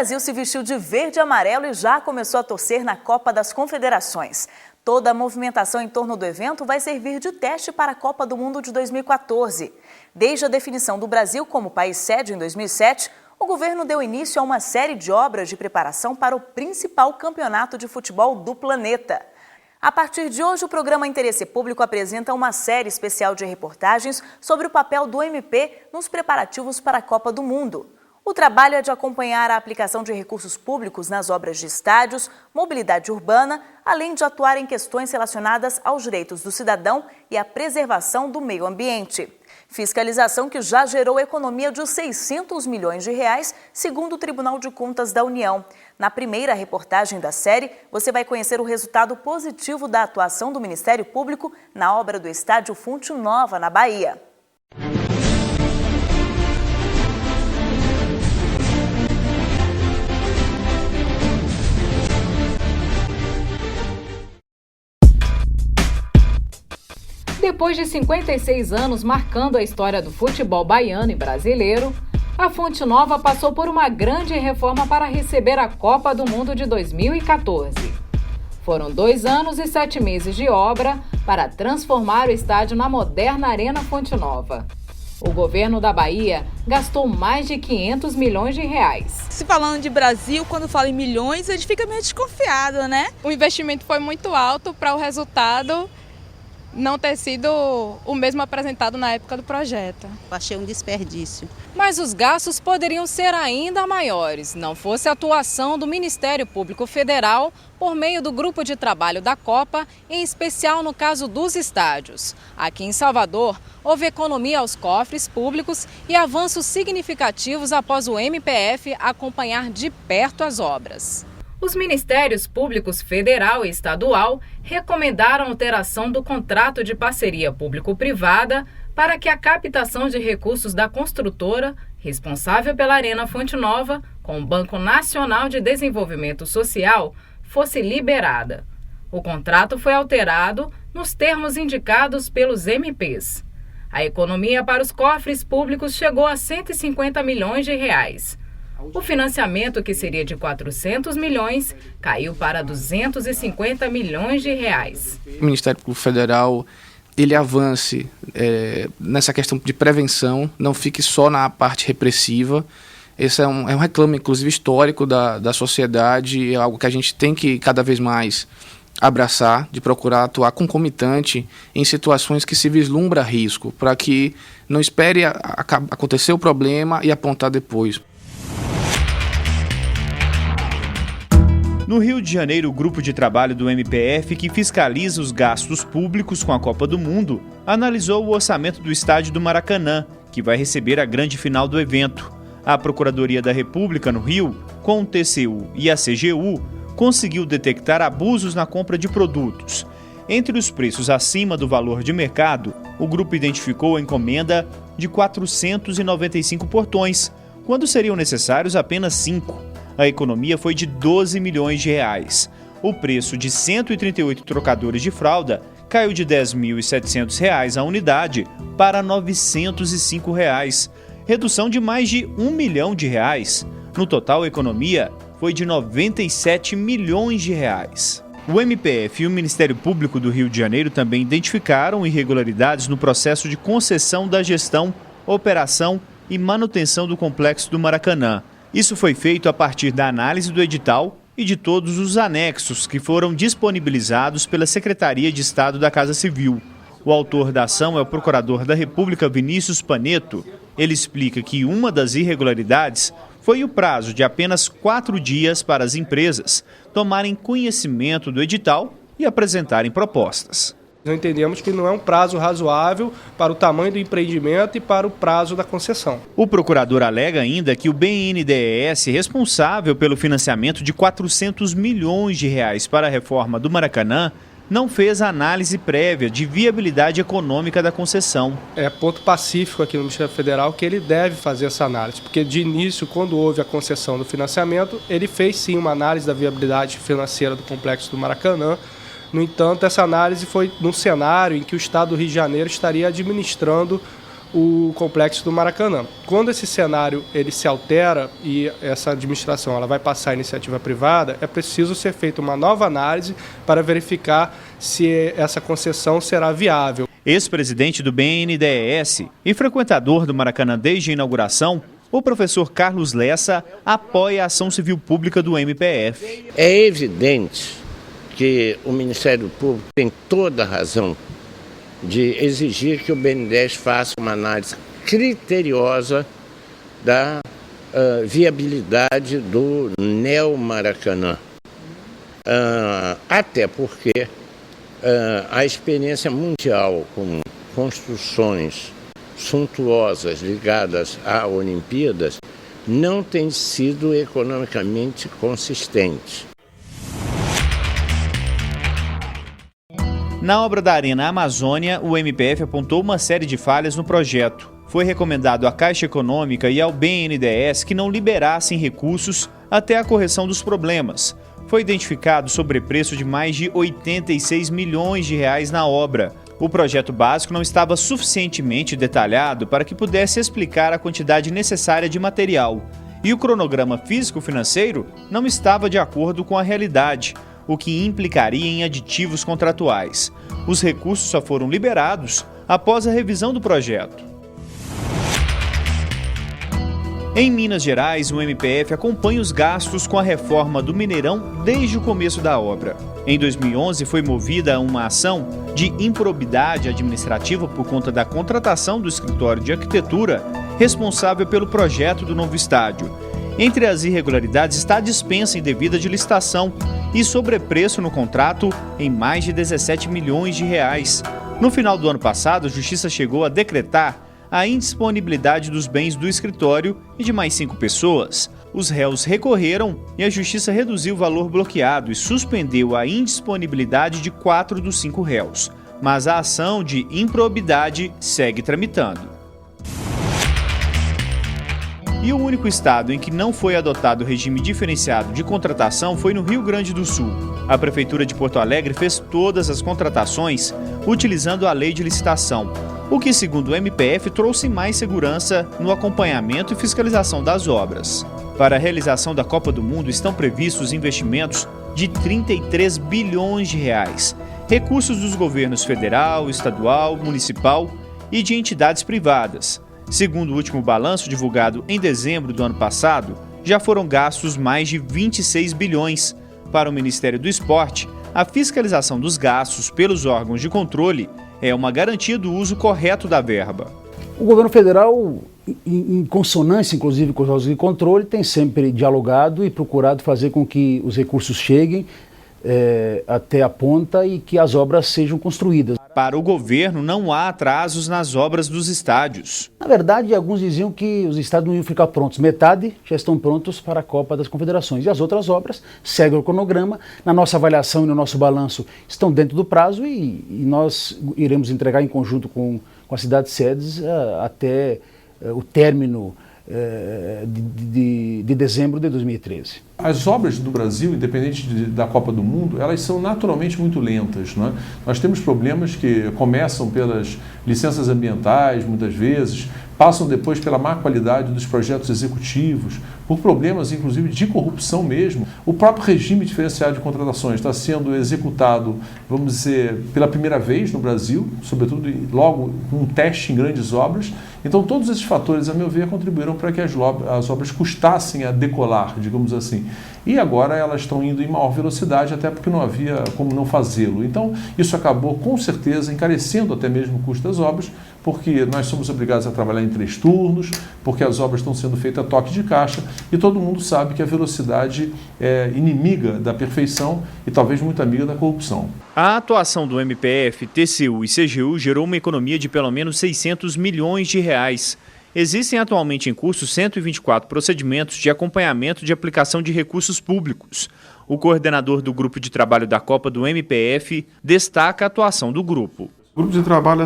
Brasil se vestiu de verde e amarelo e já começou a torcer na Copa das Confederações. Toda a movimentação em torno do evento vai servir de teste para a Copa do Mundo de 2014. Desde a definição do Brasil como país sede em 2007, o governo deu início a uma série de obras de preparação para o principal campeonato de futebol do planeta. A partir de hoje, o programa Interesse Público apresenta uma série especial de reportagens sobre o papel do MP nos preparativos para a Copa do Mundo. O trabalho é de acompanhar a aplicação de recursos públicos nas obras de estádios, mobilidade urbana, além de atuar em questões relacionadas aos direitos do cidadão e à preservação do meio ambiente. Fiscalização que já gerou economia de 600 milhões de reais, segundo o Tribunal de Contas da União. Na primeira reportagem da série, você vai conhecer o resultado positivo da atuação do Ministério Público na obra do estádio Fonte Nova, na Bahia. Depois de 56 anos marcando a história do futebol baiano e brasileiro, a Fonte Nova passou por uma grande reforma para receber a Copa do Mundo de 2014. Foram 2 anos e 7 meses de obra para transformar o estádio na moderna Arena Fonte Nova. O governo da Bahia gastou mais de 500 milhões de reais. Se falando de Brasil, quando fala em milhões, a gente fica meio desconfiado, né? O investimento foi muito alto para o resultado não ter sido o mesmo apresentado na época do projeto. Achei um desperdício. Mas os gastos poderiam ser ainda maiores, não fosse a atuação do Ministério Público Federal por meio do grupo de trabalho da Copa, em especial no caso dos estádios. Aqui em Salvador, houve economia aos cofres públicos e avanços significativos após o MPF acompanhar de perto as obras. Os Ministérios Públicos Federal e Estadual recomendaram alteração do contrato de parceria público-privada para que a captação de recursos da construtora, responsável pela Arena Fonte Nova, com o Banco Nacional de Desenvolvimento Social, fosse liberada. O contrato foi alterado nos termos indicados pelos MPs. A economia para os cofres públicos chegou a 150 milhões de reais. O financiamento, que seria de 400 milhões, caiu para 250 milhões de reais. O Ministério Público Federal ele avance nessa questão de prevenção, não fique só na parte repressiva. Esse é um reclame, inclusive, histórico da sociedade, é algo que a gente tem que cada vez mais abraçar, de procurar atuar concomitante em situações que se vislumbra risco, para que não espere acontecer o problema e apontar depois. No Rio de Janeiro, o grupo de trabalho do MPF, que fiscaliza os gastos públicos com a Copa do Mundo, analisou o orçamento do estádio do Maracanã, que vai receber a grande final do evento. A Procuradoria da República no Rio, com o TCU e a CGU, conseguiu detectar abusos na compra de produtos. Entre os preços acima do valor de mercado, o grupo identificou a encomenda de 495 portões, quando seriam necessários apenas 5. A economia foi de 12 milhões de reais. O preço de 138 trocadores de fralda caiu de R$ 10.700 a unidade para R$ 905, redução de mais de R$ 1 milhão. No total, a economia foi de 97 milhões de reais. O MPF e o Ministério Público do Rio de Janeiro também identificaram irregularidades no processo de concessão da gestão, operação e manutenção do complexo do Maracanã. Isso foi feito a partir da análise do edital e de todos os anexos que foram disponibilizados pela Secretaria de Estado da Casa Civil. O autor da ação é o Procurador da República, Vinícius Paneto. Ele explica que uma das irregularidades foi o prazo de apenas 4 dias para as empresas tomarem conhecimento do edital e apresentarem propostas. Nós entendemos que não é um prazo razoável para o tamanho do empreendimento e para o prazo da concessão. O procurador alega ainda que o BNDES, responsável pelo financiamento de 400 milhões de reais para a reforma do Maracanã, não fez a análise prévia de viabilidade econômica da concessão. É ponto pacífico aqui no Ministério Federal que ele deve fazer essa análise, porque de início, quando houve a concessão do financiamento, ele fez sim uma análise da viabilidade financeira do complexo do Maracanã. No entanto, essa análise foi num cenário em que o Estado do Rio de Janeiro estaria administrando o complexo do Maracanã. Quando esse cenário ele se altera e essa administração ela vai passar à iniciativa privada, é preciso ser feita uma nova análise para verificar se essa concessão será viável. Ex-presidente do BNDES e frequentador do Maracanã desde a inauguração, o professor Carlos Lessa apoia a ação civil pública do MPF. É evidente que o Ministério Público tem toda a razão de exigir que o BNDES faça uma análise criteriosa da viabilidade do Neo-Maracanã. Até porque a experiência mundial com construções suntuosas ligadas a Olimpíadas não tem sido economicamente consistente. Na obra da Arena Amazônia, o MPF apontou uma série de falhas no projeto. Foi recomendado à Caixa Econômica e ao BNDES que não liberassem recursos até a correção dos problemas. Foi identificado sobrepreço de mais de 86 milhões de reais na obra. O projeto básico não estava suficientemente detalhado para que pudesse explicar a quantidade necessária de material. E o cronograma físico-financeiro não estava de acordo com a realidade, o que implicaria em aditivos contratuais. Os recursos só foram liberados após a revisão do projeto. Em Minas Gerais, o MPF acompanha os gastos com a reforma do Mineirão desde o começo da obra. Em 2011, foi movida uma ação de improbidade administrativa por conta da contratação do escritório de arquitetura responsável pelo projeto do novo estádio. Entre as irregularidades está a dispensa indevida de licitação e sobrepreço no contrato em mais de 17 milhões de reais. No final do ano passado, a Justiça chegou a decretar a indisponibilidade dos bens do escritório e de mais 5 pessoas. Os réus recorreram e a Justiça reduziu o valor bloqueado e suspendeu a indisponibilidade de 4 dos 5 réus. Mas a ação de improbidade segue tramitando. E o único estado em que não foi adotado o regime diferenciado de contratação foi no Rio Grande do Sul. A Prefeitura de Porto Alegre fez todas as contratações utilizando a lei de licitação, o que, segundo o MPF, trouxe mais segurança no acompanhamento e fiscalização das obras. Para a realização da Copa do Mundo estão previstos investimentos de 33 bilhões de reais, recursos dos governos federal, estadual, municipal e de entidades privadas. Segundo o último balanço divulgado em dezembro do ano passado, já foram gastos mais de 26 bilhões. Para o Ministério do Esporte, a fiscalização dos gastos pelos órgãos de controle é uma garantia do uso correto da verba. O governo federal, em consonância inclusive com os órgãos de controle, tem sempre dialogado e procurado fazer com que os recursos cheguem até a ponta e que as obras sejam construídas. Para o governo, não há atrasos nas obras dos estádios. Na verdade, alguns diziam que os estádios não iam ficar prontos. Metade já estão prontos para a Copa das Confederações. E as outras obras seguem o cronograma. Na nossa avaliação e no nosso balanço estão dentro do prazo e nós iremos entregar em conjunto com as cidades sedes até o término de dezembro de 2013. As obras do Brasil, independente da Copa do Mundo, elas são naturalmente muito lentas, não é? Nós temos problemas que começam pelas licenças ambientais, muitas vezes, passam depois pela má qualidade dos projetos executivos, por problemas inclusive de corrupção mesmo. O próprio regime diferenciado de contratações está sendo executado, vamos dizer, pela primeira vez no Brasil, sobretudo logo com um teste em grandes obras. Então todos esses fatores, a meu ver, contribuíram para que as obras custassem a decolar, digamos assim. E agora elas estão indo em maior velocidade, até porque não havia como não fazê-lo. Então isso acabou com certeza encarecendo até mesmo o custo das obras, porque nós somos obrigados a trabalhar em 3 turnos, porque as obras estão sendo feitas a toque de caixa e todo mundo sabe que a velocidade é inimiga da perfeição e talvez muito amiga da corrupção. A atuação do MPF, TCU e CGU gerou uma economia de pelo menos 600 milhões de reais. Existem atualmente em curso 124 procedimentos de acompanhamento de aplicação de recursos públicos. O coordenador do grupo de trabalho da Copa do MPF destaca a atuação do grupo. O grupo de trabalho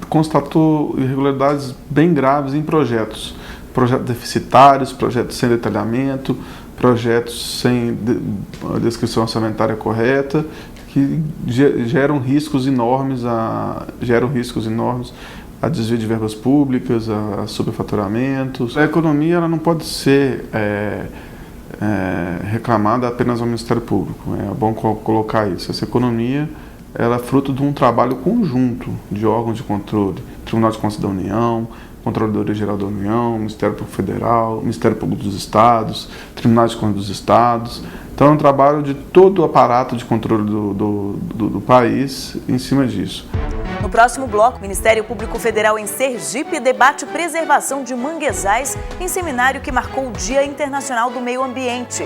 constatou irregularidades bem graves em projetos. Projetos deficitários, projetos sem detalhamento, projetos sem descrição orçamentária correta, que geram riscos enormes a desvio de verbas públicas, a superfaturamentos. A economia ela não pode ser reclamada apenas ao Ministério Público. É bom colocar isso. Essa economia ela é fruto de um trabalho conjunto de órgãos de controle, Tribunal de Contas da União, Controladoria Geral da União, Ministério Público Federal, Ministério Público dos Estados, Tribunais de Contas dos Estados. Então é um trabalho de todo o aparato de controle do país em cima disso. No próximo bloco, o Ministério Público Federal em Sergipe debate preservação de manguezais em seminário que marcou o Dia Internacional do Meio Ambiente.